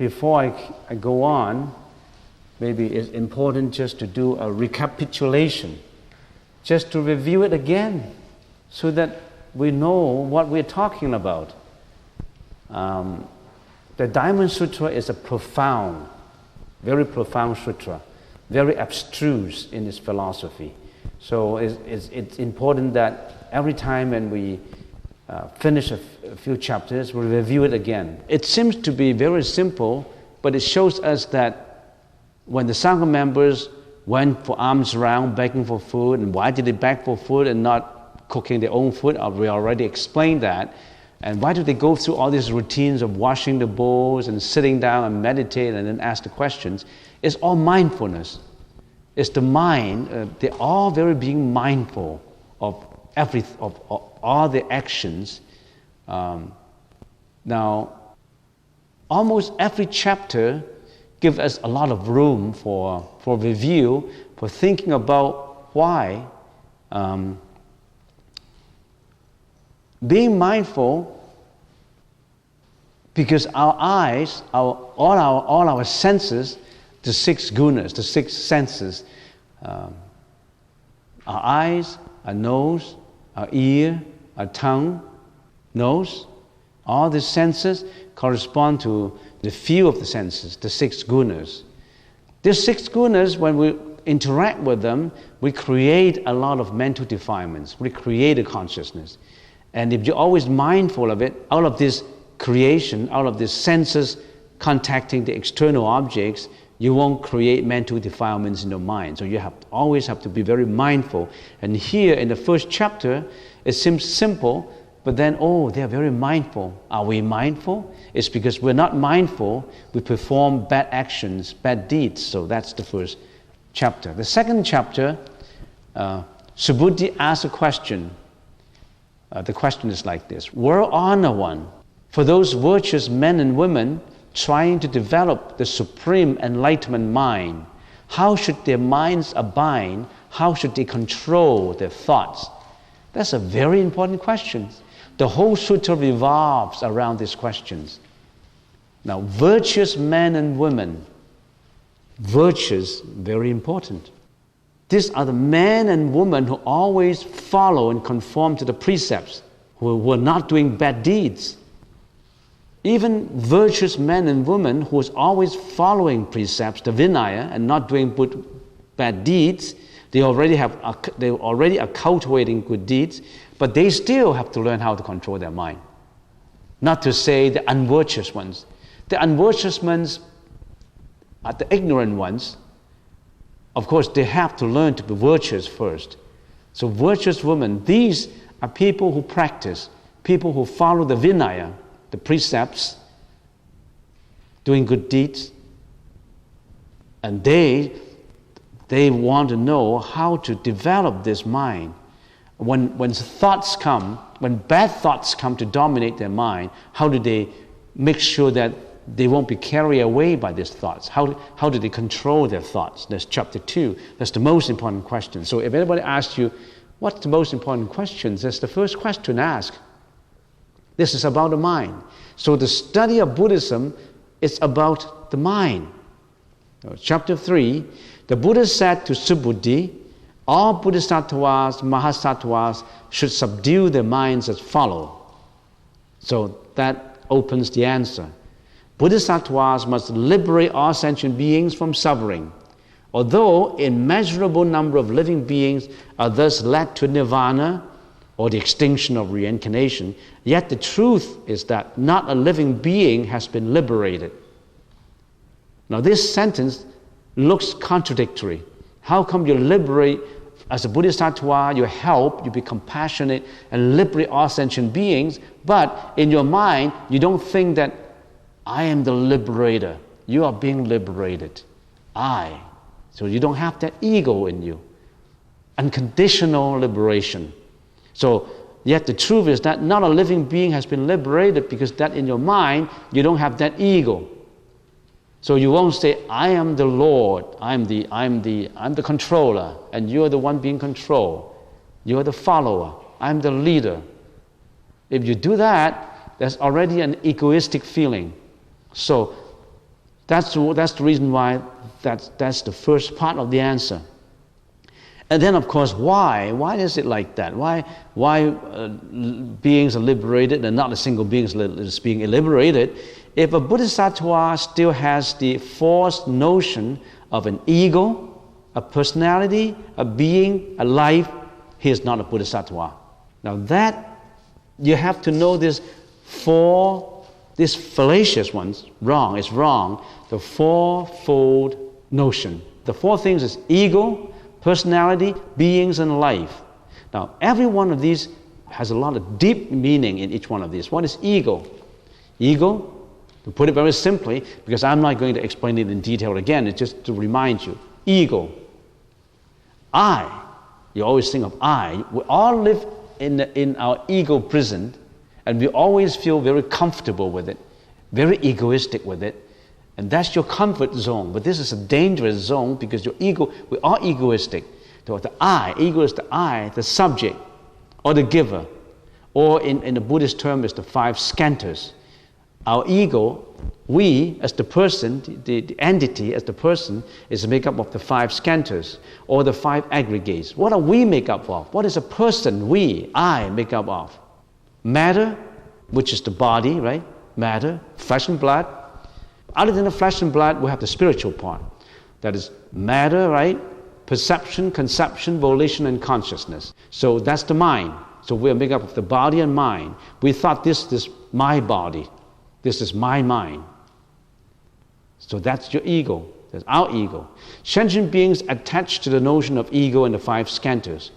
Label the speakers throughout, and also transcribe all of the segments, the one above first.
Speaker 1: before I go on, maybe it's important just to do a recapitulation, just to review it again, so that we know what we're talking about. The Diamond Sutra is a profound, very profound sutra, very abstruse in its philosophy. So it's important that every time when we finish a few chapters, we review it again. It seems to be very simple, but it shows us that when the Sangha members went for alms round begging for food, and why did they beg for food and not cooking their own food? We already explained that. And why do they go through all these routines of washing the bowls and sitting down and meditate and then ask the questions? It's all mindfulness. It's the mind. They're all very being mindful of all the actions. Now, almost every chapter gives us a lot of room for review, for thinking about why. Being mindful, because our eyes, all our senses, the six gunas, the six senses, our eyes, our nose, our ear, our tongue, nose, all the senses correspond to the few of the senses, the six gunas. These six gunas, when we interact with them, we create a lot of mental defilements. We create a consciousness. And if you're always mindful of it, out of this creation, out of these senses contacting the external objects, you won't create mental defilements in your mind. So you always have to be very mindful. And here in the first chapter, it seems simple, but then, they are very mindful. Are we mindful? It's because we're not mindful, we perform bad actions, bad deeds. So that's the first chapter. The second chapter, Subhuti asks a question. The question is like this: World Honor One, for those virtuous men and women trying to develop the supreme enlightenment mind, how should their minds abide? How should they control their thoughts? That's a very important question. The whole sutra revolves around these questions. Now, virtuous men and women, virtues, very important. These are the men and women who always follow and conform to the precepts, who are not doing bad deeds. Even virtuous men and women who is always following precepts, the Vinaya, and not doing bad deeds, they already are cultivating good deeds, but they still have to learn how to control their mind. Not to say the unvirtuous ones. The unvirtuous ones are the ignorant ones. Of course, they have to learn to be virtuous first. So virtuous women, these are people who practice, people who follow the Vinaya, the precepts, doing good deeds. And they want to know how to develop this mind. When thoughts come, when bad thoughts come to dominate their mind, how do they make sure that they won't be carried away by these thoughts? How do they control their thoughts? That's chapter 2. That's the most important question. So if anybody asks you, what's the most important question? That's the first question to ask. This is about the mind. So the study of Buddhism is about the mind. So chapter 3, the Buddha said to Subhuti, all bodhisattvas, mahasattvas should subdue their minds as follow. So that opens the answer. Bodhisattvas must liberate all sentient beings from suffering. Although immeasurable number of living beings are thus led to nirvana, or the extinction of reincarnation, yet the truth is that not a living being has been liberated. Now this sentence looks contradictory. How come you liberate, as a bodhisattva, you help, you be compassionate and liberate all sentient beings, but in your mind, you don't think that I am the liberator. You are being liberated. So you don't have that ego in you. Unconditional liberation. So, yet the truth is that not a living being has been liberated, because that in your mind, you don't have that ego. So you won't say, I am the Lord, I'm the controller, and you're the one being controlled. You're the follower, I'm the leader. If you do that, there's already an egoistic feeling. So That's the reason why that's the first part of the answer. And then, of course, why? Why is it like that? Why beings are liberated and not a single being is being liberated? If a bodhisattva still has the false notion of an ego, a personality, a being, a life, he is not a bodhisattva. Now that, you have to know this fallacious ones, wrong, it's wrong. The fourfold notion. The four things is ego, personality, beings, and life. Now, every one of these has a lot of deep meaning in each one of these. What is ego? Ego, to put it very simply, because I'm not going to explain it in detail again, it's just to remind you. Ego. I. You always think of I. We all live in our ego prison, and we always feel very comfortable with it, very egoistic with it, and that's your comfort zone. But this is a dangerous zone because your ego, we are egoistic. So the I, ego is the I, the subject, or the giver, or in the Buddhist term is the five skandhas. Our ego, we as the person, the entity as the person, is made up of the five skandhas, or the five aggregates. What are we made up of? What is a person, we, I, make up of? Matter, which is the body, right? Matter, flesh and blood. Other than the flesh and blood, we have the spiritual part. That is matter, right? Perception, conception, volition, and consciousness. So that's the mind. So we are made up of the body and mind. We thought this is my body. This is my mind. So that's your ego. That's our ego. Sentient beings attach to the notion of ego and the five skandhas.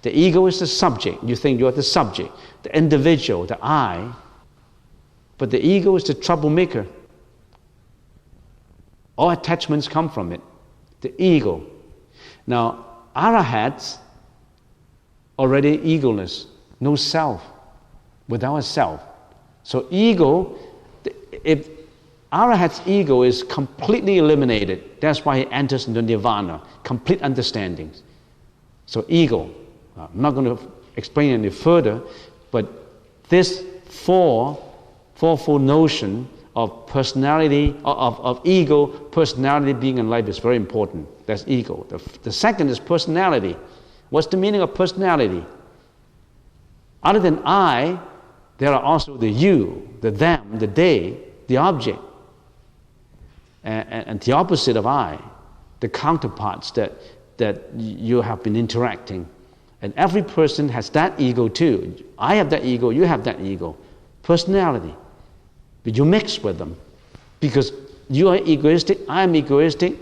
Speaker 1: The ego is the subject. You think you are the subject, the individual, the I. But the ego is the troublemaker. All attachments come from it. The ego. Now, arahats already egoless, no self, without a self. So ego, if arahat's ego is completely eliminated, that's why he enters into nirvana, complete understanding. So ego, I'm not going to explain any further, but this fourfold notion of personality, of ego, personality, being, and life is very important. That's ego. The second is personality. What's the meaning of personality? Other than I, there are also the you, the them, the they, the object, and the opposite of I, the counterparts that you have been interacting. And every person has that ego too. I have that ego, you have that ego. Personality. But you mix with them because you are egoistic, I am egoistic.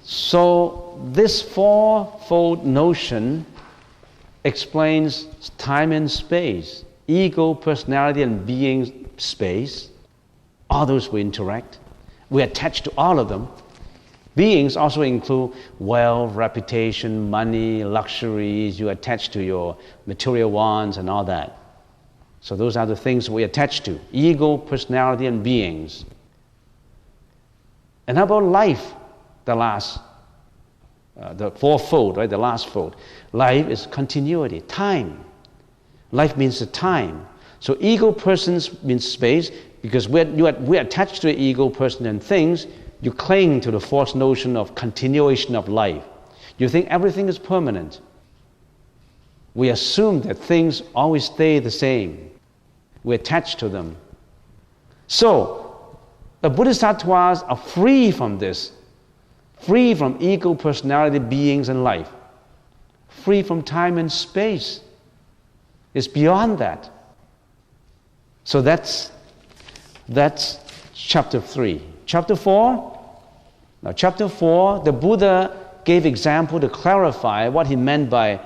Speaker 1: So this fourfold notion explains time and space. Ego, personality, and being, space. All those we interact. We attach to all of them. Beings also include wealth, reputation, money, luxuries. You attach to your material wants and all that. So those are the things we attach to. Ego, personality, and beings. And how about life? The last, the fourfold, right? The last fold. Life is continuity, time. Life means the time. So ego, persons means space, because we're attached to the ego, person, and things. You cling to the false notion of continuation of life. You think everything is permanent. We assume that things always stay the same. We attach to them. So, the bodhisattvas are free from this. Free from ego, personality, beings, and life. Free from time and space. It's beyond that. So that's chapter 3. Chapter 4. Now, chapter 4, the Buddha gave example to clarify what he meant by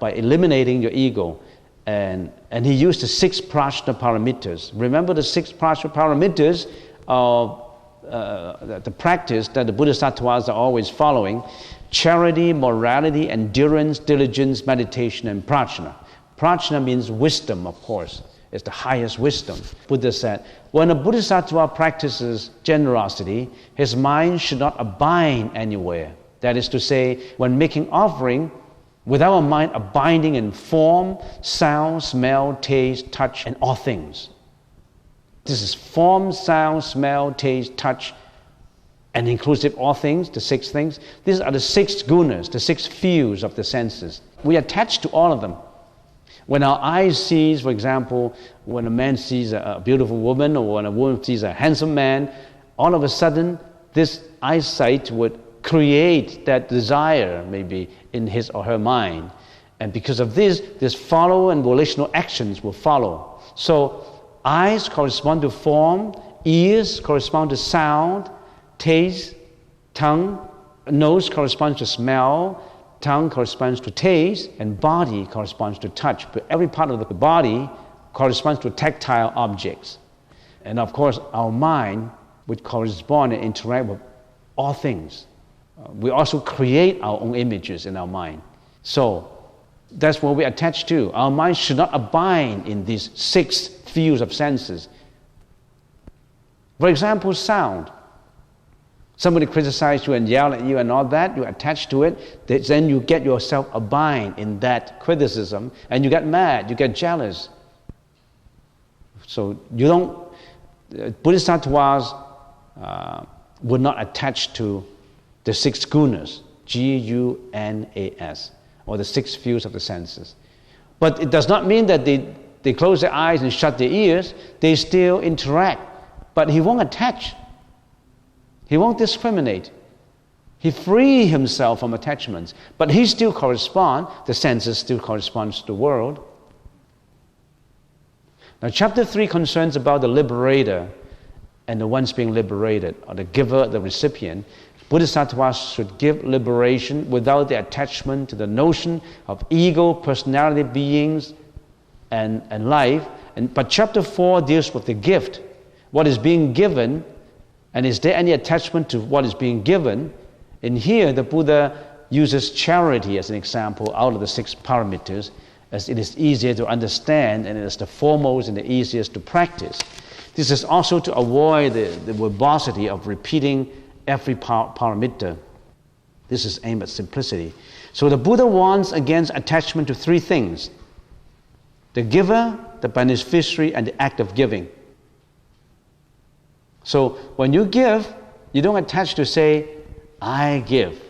Speaker 1: eliminating your ego, and he used the 6 prajna paramitas. Remember the 6 prajna paramitas of the practice that the bodhisattvas are always following: charity, morality, endurance, diligence, meditation, and prajna. Prajna means wisdom, of course. It's the highest wisdom. Buddha said, when a bodhisattva practices generosity, his mind should not abide anywhere. That is to say, when making offering, without a mind abiding in form, sound, smell, taste, touch, and all things. This is form, sound, smell, taste, touch, and inclusive all things, the 6 things. These are the 6 gunas, the 6 fields of the senses. We attach to all of them. When our eyes sees, for example, when a man sees a beautiful woman, or when a woman sees a handsome man, all of a sudden this eyesight would create that desire maybe in his or her mind. And because of this follow and volitional actions will follow. So eyes correspond to form, ears correspond to sound, taste, tongue, nose corresponds to smell, tongue corresponds to taste, and body corresponds to touch. But every part of the body corresponds to tactile objects. And of course, our mind would correspond and interact with all things. We also create our own images in our mind. So that's what we attach to. Our mind should not abide in these 6 fields of senses. For example, sound. Somebody criticizes you and yell at you and all that, you attach to it, then you get yourself abide in that criticism, and you get mad, you get jealous. So you don't, Bodhisattvas would not attach to the 6 gunas, Gunas, or the 6 fields of the senses. But it does not mean that they close their eyes and shut their ears. They still interact, but he won't attach. He won't discriminate. He frees himself from attachments, but he still corresponds, the senses still corresponds to the world. Now chapter 3 concerns about the liberator and the ones being liberated, or the giver, the recipient. Bodhisattvas should give liberation without the attachment to the notion of ego, personality, beings, and life. But chapter 4 deals with the gift, what is being given, and is there any attachment to what is being given? In here, the Buddha uses charity as an example out of the 6 paramitas, as it is easier to understand and it is the foremost and the easiest to practice. This is also to avoid the verbosity of repeating every paramita. This is aimed at simplicity. So the Buddha warns against attachment to 3 things: the giver, the beneficiary, and the act of giving. So when you give, you don't attach to say, I give.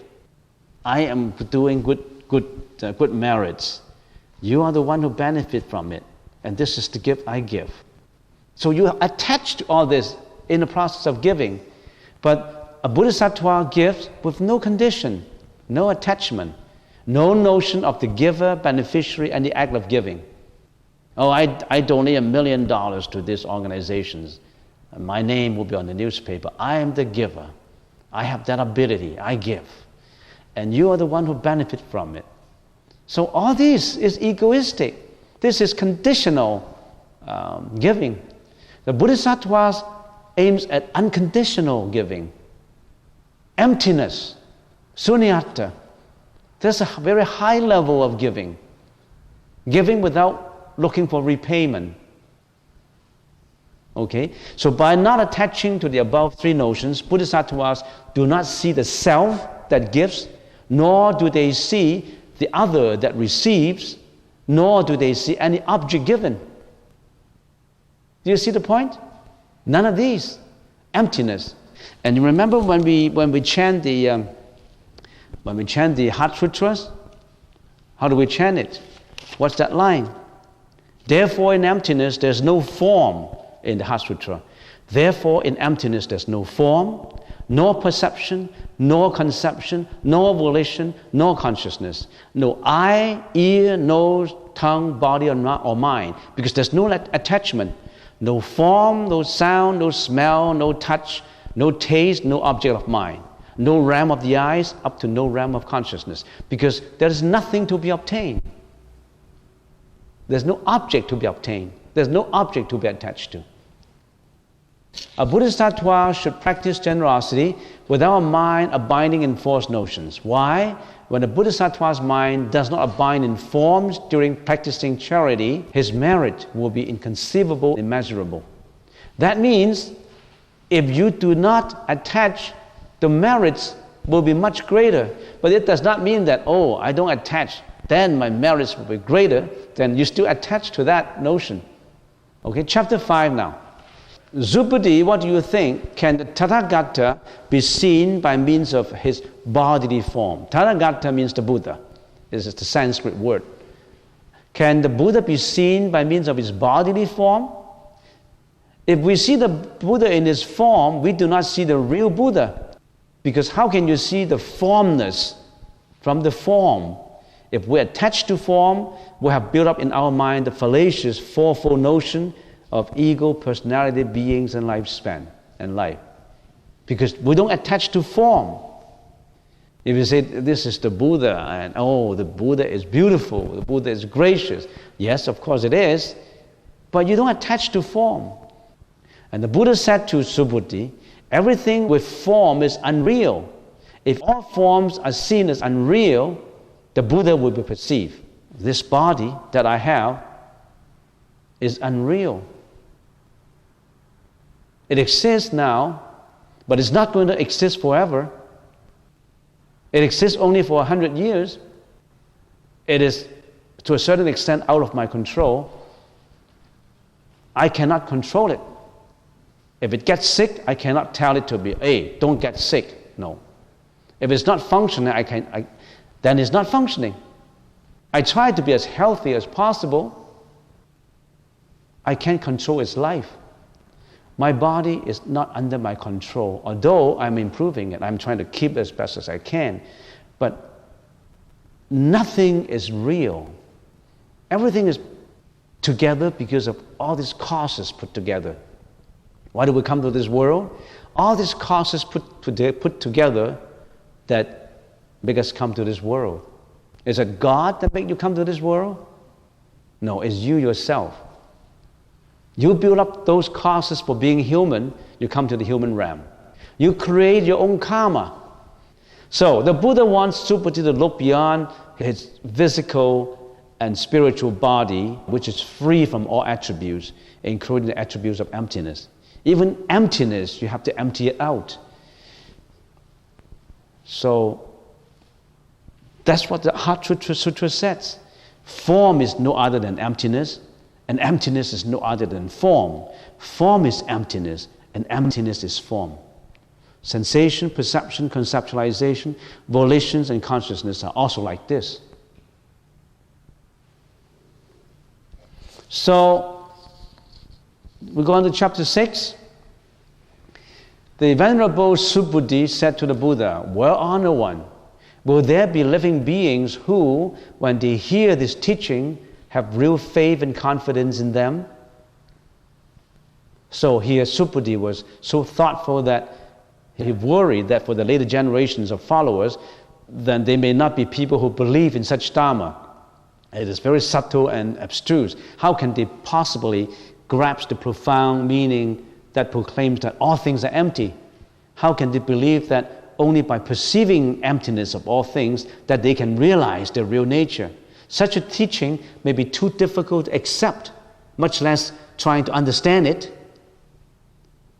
Speaker 1: I am doing good merits. You are the one who benefit from it. And this is the gift I give. So you are attached to all this in the process of giving. But a Bodhisattva gives with no condition, no attachment, no notion of the giver, beneficiary, and the act of giving. Oh, I donate $1 million to these organizations. My name will be on the newspaper. I am the giver. I have that ability. I give. And you are the one who benefit from it. So all this is egoistic. This is conditional giving. The Bodhisattvas aims at unconditional giving. Emptiness, sunyata. There's a very high level of giving. Giving without looking for repayment. Okay, so by not attaching to the above 3 notions, Bodhisattvas do not see the self that gives, nor do they see the other that receives, nor do they see any object given. Do you see the point? None of these. Emptiness. And you remember when we chant the Heart Sutras, how do we chant it? What's that line? Therefore, in emptiness, there's no form. In the Heart Sutra. Therefore, in emptiness, there's no form, nor perception, nor conception, nor volition, nor consciousness. No eye, ear, nose, tongue, body, or mind, because there's no attachment. No form, no sound, no smell, no touch, no taste, no object of mind. No realm of the eyes up to no realm of consciousness, because there is nothing to be obtained. There's no object to be obtained. There's no object to be attached to. A Bodhisattva should practice generosity without a mind abiding in false notions. Why? When a Bodhisattva's mind does not abide in forms during practicing charity, his merit will be inconceivable, immeasurable. That means if you do not attach, the merits will be much greater. But it does not mean that, oh, I don't attach, then my merits will be greater. Then you still attach to that notion. Okay, chapter 5 now. Subhuti, what do you think? Can the Tathagata be seen by means of his bodily form? Tathagata means the Buddha. This is the Sanskrit word. Can the Buddha be seen by means of his bodily form? If we see the Buddha in his form, we do not see the real Buddha. Because how can you see the formness from the form? If we're attached to form, we have built up in our mind the fallacious fourfold notion of ego, personality, beings, and lifespan and life. Because we don't attach to form. If you say, this is the Buddha, and oh, the Buddha is beautiful, the Buddha is gracious. Yes, of course it is, but you don't attach to form. And the Buddha said to Subhuti, everything with form is unreal. If all forms are seen as unreal, the Buddha will be perceived. This body that I have is unreal. It exists now, but it's not going to exist forever. It exists only for 100 years. It is, to a certain extent, out of my control. I cannot control it. If it gets sick, I cannot tell it to be, hey, don't get sick. No. If it's not functioning, then it's not functioning. I try to be as healthy as possible. I can't control its life. My body is not under my control, although I'm improving it. I'm trying to keep it as best as I can. But nothing is real. Everything is together because of all these causes put together. Why do we come to this world? All these causes put together that make us come to this world. Is it God that make you come to this world? No, it's you yourself. You build up those causes for being human, you come to the human realm. You create your own karma. So the Buddha wants Subhuti to look beyond his physical and spiritual body, which is free from all attributes, including the attributes of emptiness. Even emptiness, you have to empty it out. So that's what the Heart Sutra says. Form is no other than emptiness, and emptiness is no other than form. Form is emptiness, and emptiness is form. Sensation, perception, conceptualization, volitions, and consciousness are also like this. So, we go on to chapter 6. The Venerable Subhuti said to the Buddha, well-honored one, will there be living beings who, when they hear this teaching, have real faith and confidence in them? So here Subhuti was so thoughtful that he worried that for the later generations of followers, then they may not be people who believe in such Dharma. It is very subtle and abstruse. How can they possibly grasp the profound meaning that proclaims that all things are empty? How can they believe that only by perceiving emptiness of all things that they can realize their real nature? Such a teaching may be too difficult to accept, much less trying to understand it.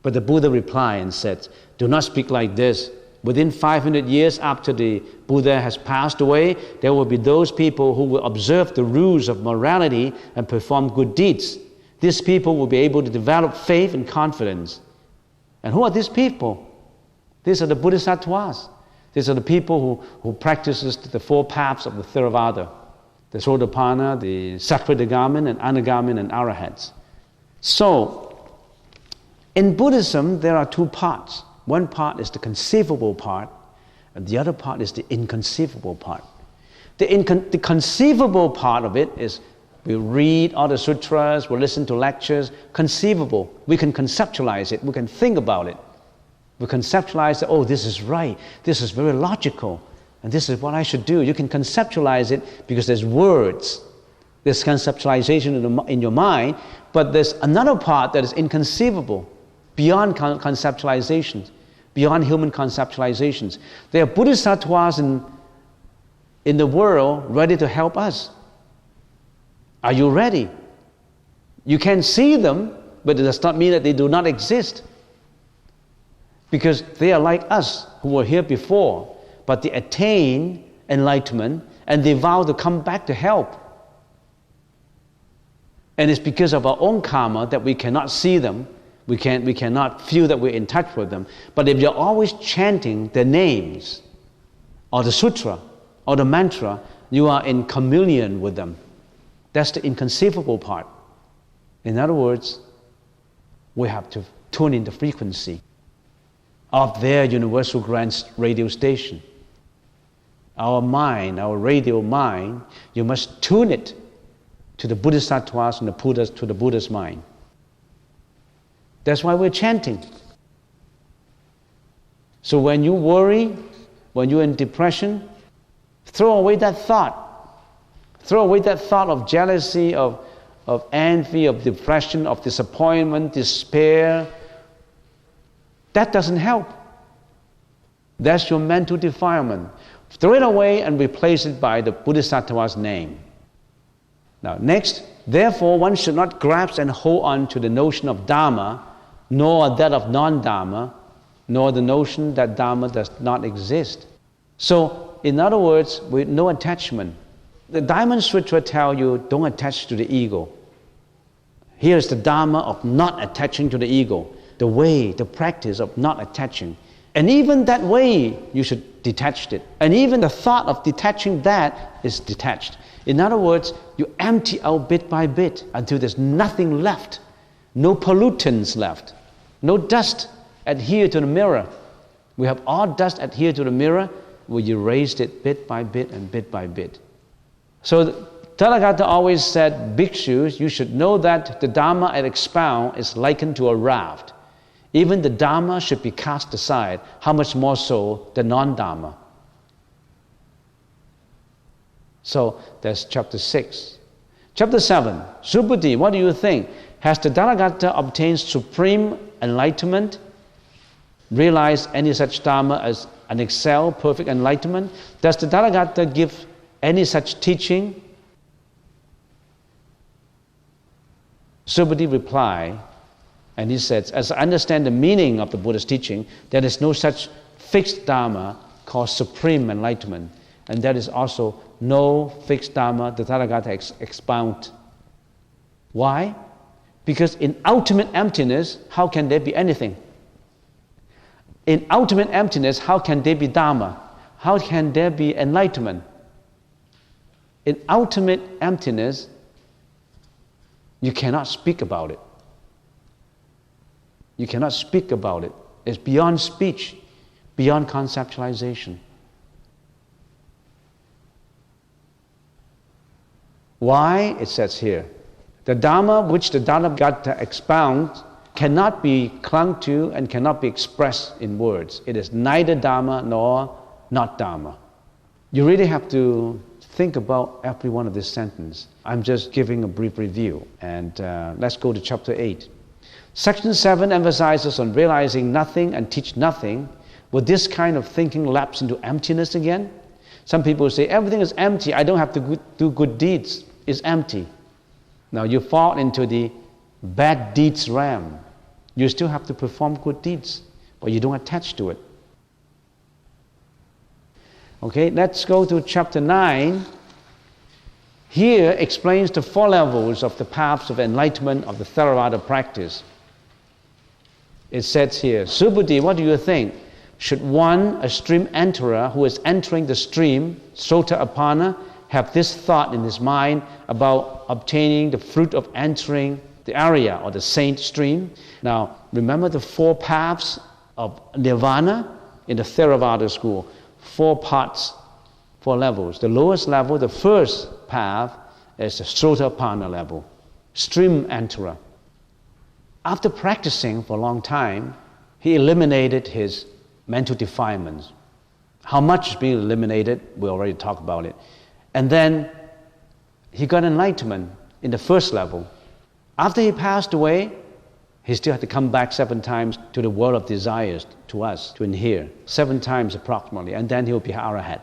Speaker 1: But the Buddha replied and said, do not speak like this. Within 500 years after the Buddha has passed away, there will be those people who will observe the rules of morality and perform good deeds. These people will be able to develop faith and confidence. And who are these people? These are the Bodhisattvas. These are the people who practices the four paths of the Theravada. The Sotapanna, the Sakadagami, and Anagami, and Arahats. So, in Buddhism, there are two parts. One part is the conceivable part, and the other part is the inconceivable part. The conceivable part of it is we read all the sutras, we listen to lectures, conceivable. We can conceptualize it, we can think about it. We conceptualize that, oh, this is right, this is very logical, and this is what I should do. You can conceptualize it because there's words. There's conceptualization in your mind, but there's another part that is inconceivable, beyond conceptualizations, beyond human conceptualizations. There are Bodhisattvas in the world ready to help us. Are you ready? You can see them, but it does not mean that they do not exist. Because they are like us who were here before, but they attain enlightenment and they vow to come back to help. And it's because of our own karma that we cannot see them, We cannot feel that we're in touch with them. But if you're always chanting the names, or the sutra, or the mantra, you are in communion with them. That's the inconceivable part. In other words, we have to tune in the frequency of their universal grand radio station. Our mind, our radio mind, you must tune it to the Bodhisattvas and the Buddhas, to the Buddha's mind. That's why we're chanting. So when you worry, when you're in depression, throw away that thought. Throw away that thought of jealousy, of envy, of depression, of disappointment, despair. That doesn't help. That's your mental defilement. Throw it away and replace it by the Bodhisattva's name. Now, next, therefore, one should not grasp and hold on to the notion of Dharma, nor that of non-Dharma, nor the notion that Dharma does not exist. So, in other words, with no attachment. The Diamond Sutra tells you, don't attach to the ego. Here is the Dharma of not attaching to the ego, the way, the practice of not attaching. And even that way, you should detach it. And even the thought of detaching that is detached. In other words, you empty out bit by bit until there's nothing left, no pollutants left, no dust adhere to the mirror. We have all dust adhere to the mirror. We erased it bit by bit and bit by bit. So Tathagata always said, bhikshus, you should know that the Dharma I expound is likened to a raft. Even the Dharma should be cast aside. How much more so the non-Dharma? So that's chapter 6. Chapter 7. Subhuti, what do you think? Has the Tathagata obtained supreme enlightenment? Realized any such Dharma as an excelled, perfect enlightenment? Does the Tathagata give any such teaching? Subhuti replied, and he says, as I understand the meaning of the Buddha's teaching, there is no such fixed Dharma called supreme enlightenment. And there is also no fixed Dharma the Tathagata expound. Why? Because in ultimate emptiness, how can there be anything? In ultimate emptiness, how can there be Dharma? How can there be enlightenment? In ultimate emptiness, you cannot speak about it. You cannot speak about it. It's beyond speech, beyond conceptualization. Why? It says here, the Dharma which the Tathagata expounds cannot be clung to and cannot be expressed in words. It is neither Dharma nor not Dharma. You really have to think about every one of this sentence. I'm just giving a brief review, and let's go to chapter 8. Section 7 emphasizes on realizing nothing and teach nothing. Will this kind of thinking lapse into emptiness again? Some people say, everything is empty, I don't have to do good deeds. It's empty. Now you fall into the bad deeds realm. You still have to perform good deeds, but you don't attach to it. Okay, let's go to chapter 9. Here explains the 4 levels of the paths of enlightenment of the Theravada practice. It says here, Subhuti, what do you think? Should one, a stream enterer who is entering the stream, Sotapanna, have this thought in his mind about obtaining the fruit of entering the area or the saint stream? Now, remember the 4 paths of nirvana in the Theravada school. 4 parts, 4 levels. The lowest level, the first path, is the Sotapanna level, stream enterer. After practicing for a long time, he eliminated his mental defilements. How much is being eliminated, we already talked about it. And then he got enlightenment in the first level. After he passed away, he still had to come back 7 times to the world of desires, to us, to inhere, 7 times approximately, and then he will be Arahat.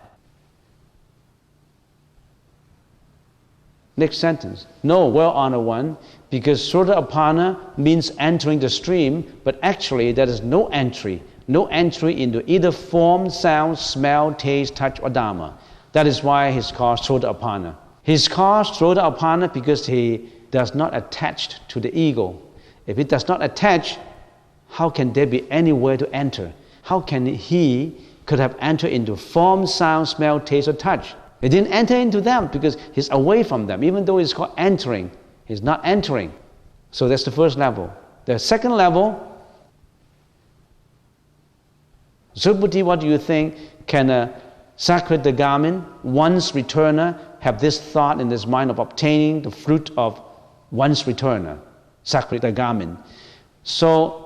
Speaker 1: Next sentence. No, well-honored one, because Sotapanna means entering the stream, but actually there is no entry into either form, sound, smell, taste, touch, or Dharma. That is why he's called Sotapanna. He's called Sotapanna because he does not attach to the ego. If he does not attach, how can there be anywhere to enter? How can he could have entered into form, sound, smell, taste, or touch? He didn't enter into them because he's away from them. Even though it's called entering, he's not entering. So that's the first level. The second level, Subhuti, what do you think? Can a Sakridagami, once returner, have this thought in his mind of obtaining the fruit of once returner, Sakridagami? So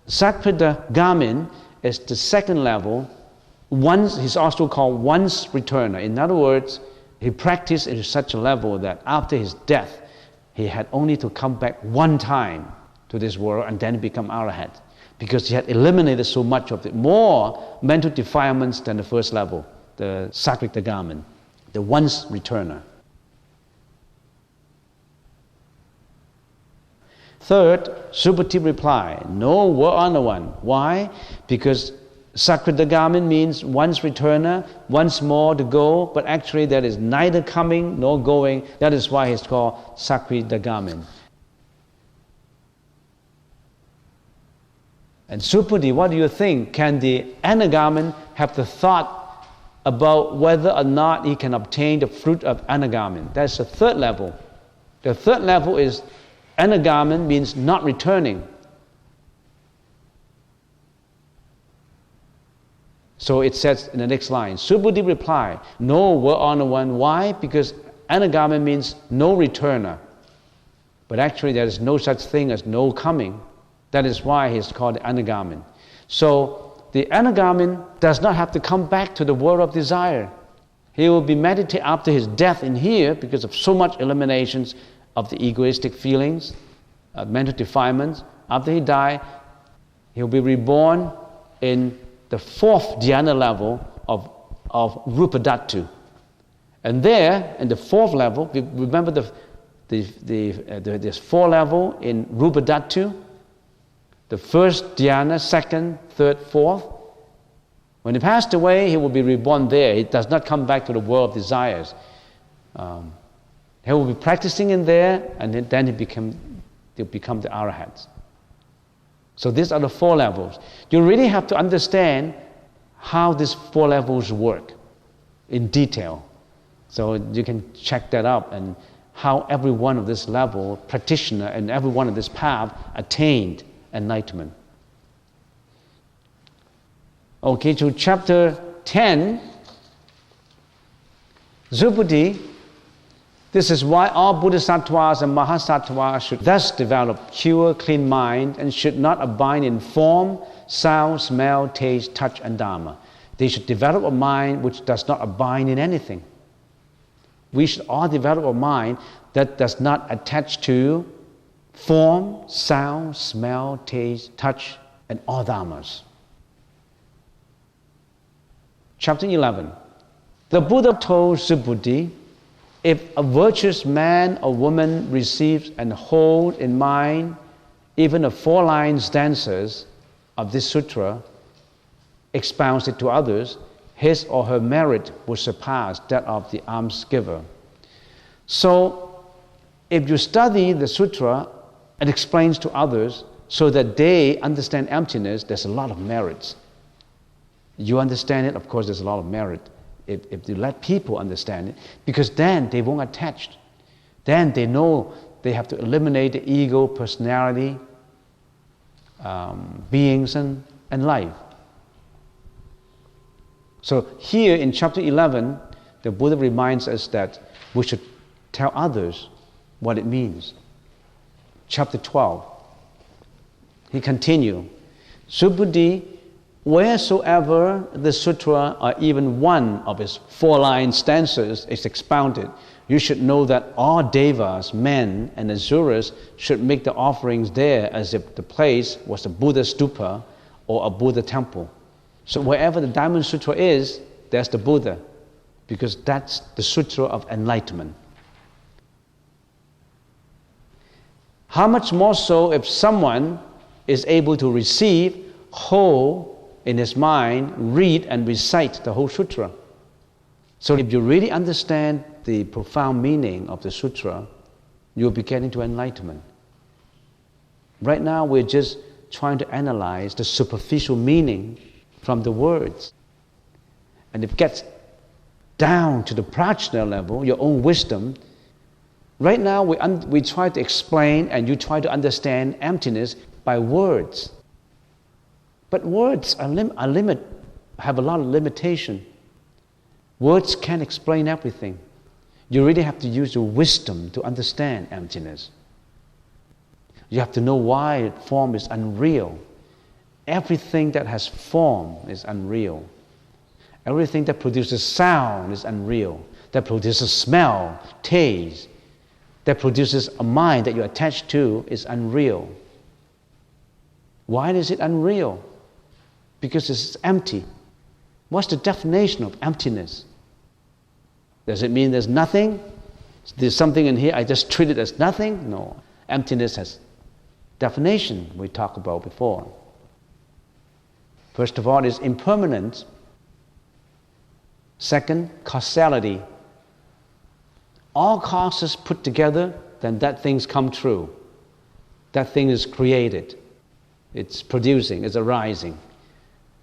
Speaker 1: Sakridagami is the second level. Once, he's also called once returner. In other words, he practiced at such a level that after his death, he had only to come back one time to this world and then become arahant, because he had eliminated so much of it, more mental defilements than the first level, the Sakridagami, the once returner. Third, Subhuti replied, no, we're on the one. Why? Because Sakridagami means once returner, once more to go, but actually there is neither coming nor going. That is why it's called Sakridagami. And Subhuti, what do you think? Can the Anagami have the thought about whether or not he can obtain the fruit of Anagami? That's the third level. The third level is Anagami means not returning. So it says in the next line, Subhuti replied, no, we're on the one. Why? Because Anagami means no returner. But actually there is no such thing as no coming. That is why he's called the Anagami. So the Anagami does not have to come back to the world of desire. He will be meditating after his death in here because of so much eliminations of the egoistic feelings, mental defilements. After he dies, he will be reborn in the fourth dhyana level of Rupa Dhatu. And there, in the fourth level, remember there's four levels in Rupa Dhatu. The first dhyana, second, third, fourth. When he passed away, he will be reborn there. He does not come back to the world of desires. He will be practicing in there, and then he'll become the arahants. So these are the four levels. You really have to understand how these four levels work in detail. So you can check that up, and how every one of this level, practitioner, and every one of this path attained enlightenment. Okay, to chapter 10, Subhuti. This is why all bodhisattvas and mahasattvas should thus develop pure, clean mind and should not abide in form, sound, smell, taste, touch, and Dharma. They should develop a mind which does not abide in anything. We should all develop a mind that does not attach to form, sound, smell, taste, touch, and all Dharmas. Chapter 11. The Buddha told Subhuti, if a virtuous man or woman receives and holds in mind even the 4-line stanzas of this sutra, expounds it to others, his or her merit will surpass that of the alms giver. So, if you study the sutra and explains to others so that they understand emptiness, there's a lot of merits. You understand it, of course, there's a lot of merit. If you let people understand it, because then they won't attach. Then they know they have to eliminate the ego, personality, beings, and life. So here in chapter 11, the Buddha reminds us that we should tell others what it means. Chapter 12, he continued, Subhuti, wheresoever the sutra or even one of its 4-line stanzas is expounded, you should know that all devas, men, and asuras should make the offerings there as if the place was a Buddha stupa or a Buddha temple. So wherever the Diamond Sutra is, there's the Buddha, because that's the sutra of enlightenment. How much more so if someone is able to receive whole in his mind, read and recite the whole sutra. So if you really understand the profound meaning of the sutra, you'll be getting to enlightenment. Right now we're just trying to analyze the superficial meaning from the words. And if it gets down to the prajna level, your own wisdom, right now we try to explain and you try to understand emptiness by words. But words have a lot of limitation. Words can't explain everything. You really have to use your wisdom to understand emptiness. You have to know why form is unreal. Everything that has form is unreal. Everything that produces sound is unreal. That produces smell, taste, that produces a mind that you're attached to is unreal. Why is it unreal? Because it's empty. What's the definition of emptiness? Does it mean there's nothing? There's something in here, I just treat it as nothing? No. Emptiness has definition we talked about before. First of all, it's impermanence. Second, causality. All causes put together, then that thing's come true. That thing is created. It's producing, it's arising.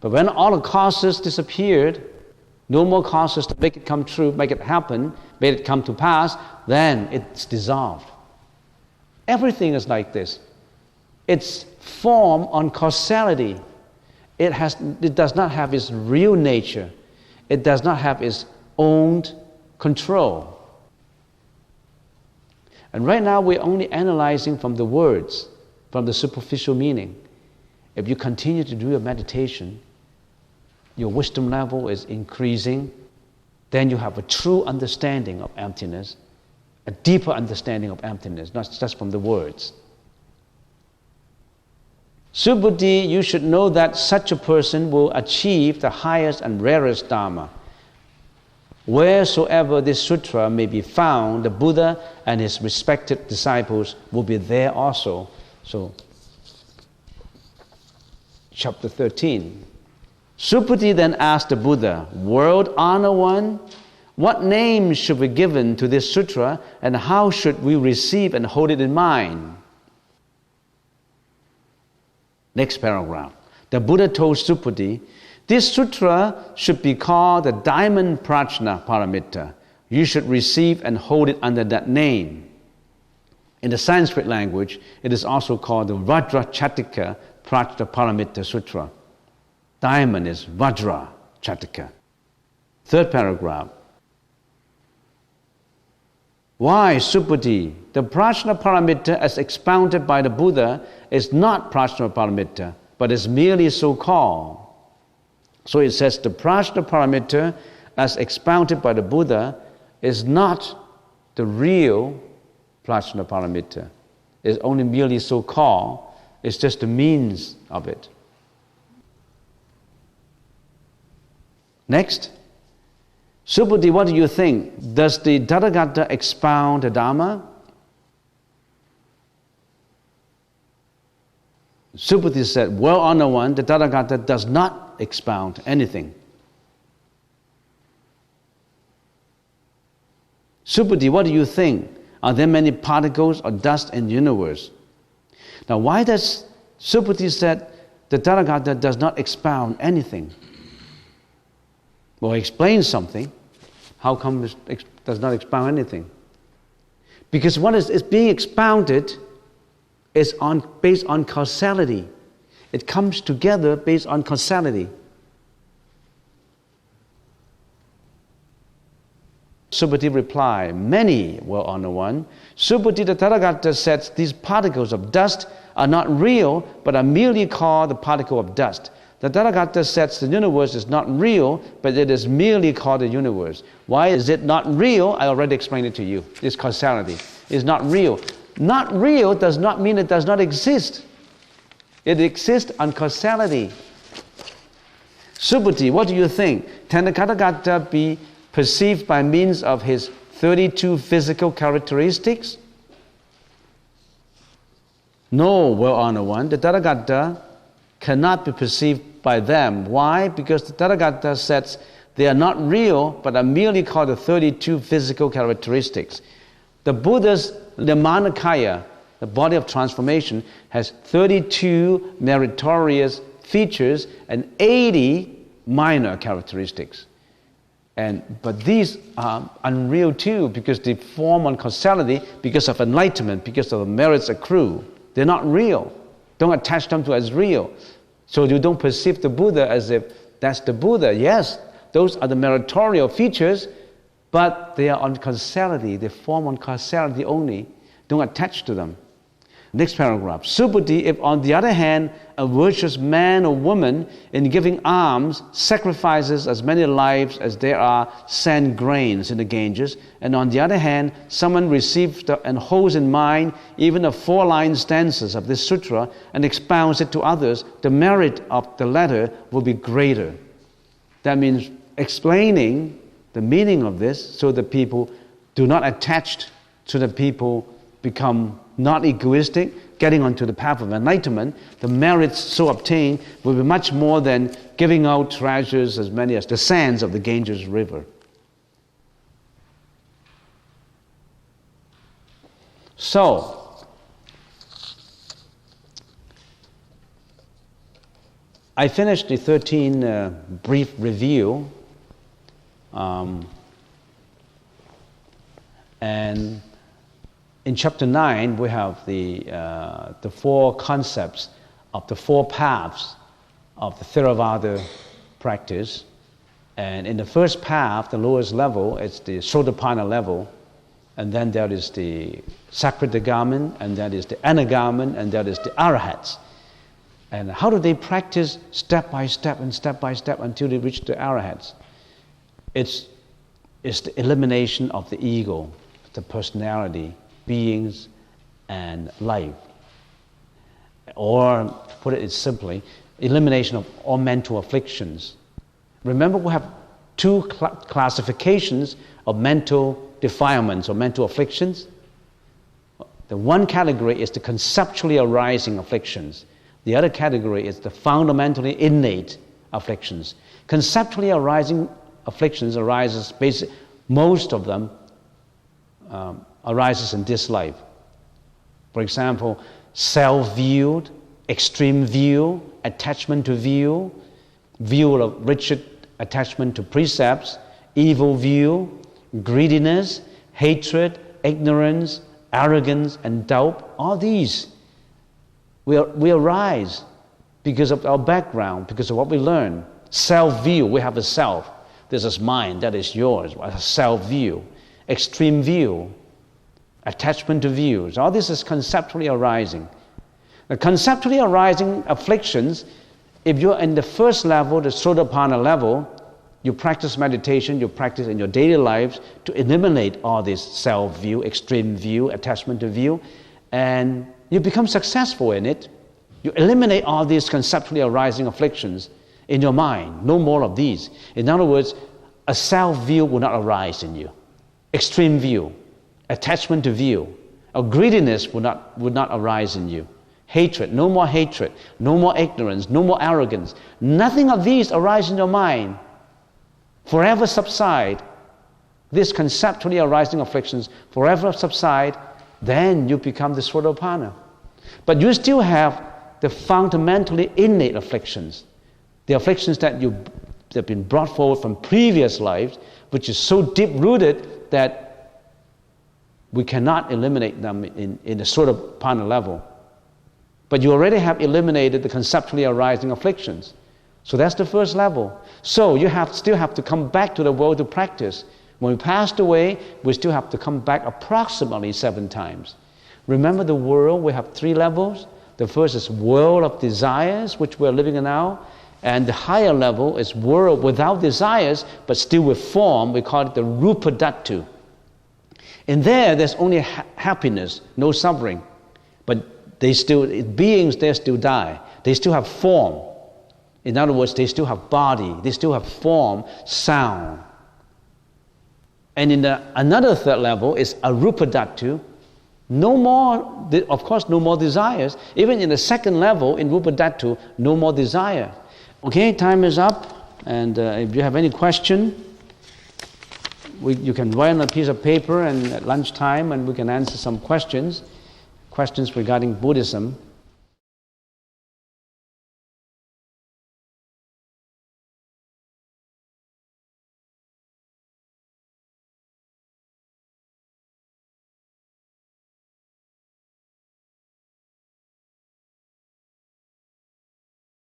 Speaker 1: But when all the causes disappeared, no more causes to make it come true, make it happen, make it come to pass, then it's dissolved. Everything is like this. It's form on causality. It does not have its real nature. It does not have its own control. And right now we're only analyzing from the words, from the superficial meaning. If you continue to do your meditation, your wisdom level is increasing, then you have a true understanding of emptiness, a deeper understanding of emptiness, not just from the words. Subhuti, you should know that such a person will achieve the highest and rarest Dharma. Wheresoever this sutra may be found, the Buddha and his respected disciples will be there also. So, chapter 13. Subhuti then asked the Buddha, World Honored One, what name should be given to this sutra and how should we receive and hold it in mind? Next paragraph. The Buddha told Subhuti, this sutra should be called the Diamond Prajna Paramitta. You should receive and hold it under that name. In the Sanskrit language, it is also called the Vajra Chatika Prajna Paramitta Sutra. Diamond is Vajra Chatika. Third paragraph. Why, Subhuti? The Prajna Paramitta as expounded by the Buddha is not Prajna Paramitta, but is merely so called. So it says the Prajna Paramitta as expounded by the Buddha is not the real Prajna Paramitta. It's only merely so called. It's just the means of it. Next. Subhuti, what do you think? Does the Tathagata expound the Dharma? Subhuti said, Well Honored One, the Tathagata does not expound anything. Subhuti, what do you think? Are there many particles or dust in the universe? Now, why does Subhuti said the Tathagata does not expound anything? Well, he explains something. How come it does not expound anything? Because what is being expounded is based on causality. It comes together based on causality. Subhuti replied, Many, Well Honored One. Subhuti the Tathagata says these particles of dust are not real, but are merely called the particle of dust. The Tathagata says the universe is not real, but it is merely called the universe. Why is it not real? I already explained it to you. It's causality. It's not real. Not real does not mean it does not exist. It exists on causality. Subhuti, what do you think? Can the Tathagata be perceived by means of his 32 physical characteristics? No, Well Honored One. The Tathagata cannot be perceived by them. Why? Because the Tathagata says they are not real, but are merely called the 32 physical characteristics. The Buddha's Nirmanakaya, the body of transformation, has 32 meritorious features and 80 minor characteristics. But these are unreal too, because they form on causality because of enlightenment, because of the merits accrue. They're not real. Don't attach them to as real. So you don't perceive the Buddha as if that's the Buddha. Yes, those are the meritorious features, but they are on causality. They form on causality only. Don't attach to them. Next paragraph. Subhuti, if on the other hand, a virtuous man or woman in giving alms sacrifices as many lives as there are sand grains in the Ganges, and on the other hand, someone receives and holds in mind even the 4-line stanzas of this sutra and expounds it to others, the merit of the latter will be greater. That means explaining the meaning of this so that people do not attach, so that people become not egoistic, getting onto the path of enlightenment. The merits so obtained will be much more than giving out treasures as many as the sands of the Ganges River. So, I finished the 13 brief review, and in chapter 9, we have the 4 concepts of the 4 paths of the Theravada practice. And in the first path, the lowest level, it's the Sotapanna level. And then there is the Sakritagamin, and that is the Anagamin, and that is the Arahats. And how do they practice step by step until they reach the Arahats? It's the elimination of the ego, the personality, beings, and life. Or, to put it simply, elimination of all mental afflictions. Remember, we have 2 classifications of mental defilements or mental afflictions. The one category is the conceptually arising afflictions. The other category is the fundamentally innate afflictions. Conceptually arising afflictions arises, most of them arises in this life. For example, self-view, extreme view, attachment to view of rigid attachment to precepts, evil view, greediness, hatred, ignorance, arrogance, and doubt. All these we arise because of our background, because of what we learn. Self-view, we have a self. This is mine, that is yours. A self-view. Extreme view, attachment to views. All this is conceptually arising. The conceptually arising afflictions, if you're in the first level, the Sotapanna level, you practice meditation, you practice in your daily lives to eliminate all this self-view, extreme view, attachment to view, and you become successful in it. You eliminate all these conceptually arising afflictions in your mind. No more of these. In other words, a self-view will not arise in you. Extreme view, attachment to view, or greediness would not arise in you. Hatred, no more ignorance, no more arrogance. Nothing of these arise in your mind. Forever subside. These conceptually arising afflictions forever subside, then you become the Sotapanna. But you still have the fundamentally innate afflictions, the afflictions that have been brought forward from previous lives, which is so deep-rooted that we cannot eliminate them in the Sotapanna level. But you already have eliminated the conceptually arising afflictions. So that's the first level. So you still have to come back to the world to practice. When we passed away, we still have to come back approximately 7 times. Remember the world, we have 3 levels. The first is world of desires, which we're living in now. And the higher level is world without desires, but still with form. We call it the Rupa Dhatu. In there's only happiness, no suffering. But beings there still die. They still have form. In other words, they still have body. They still have form, sound. And in another 3rd level is Arupa Dhatu. No more, of course, no more desires. Even in the 2nd level, in Rupa Dhatu, no more desire. Okay, time is up. And if you have any question, you can write on a piece of paper and at lunchtime, and we can answer some questions. questions regarding Buddhism,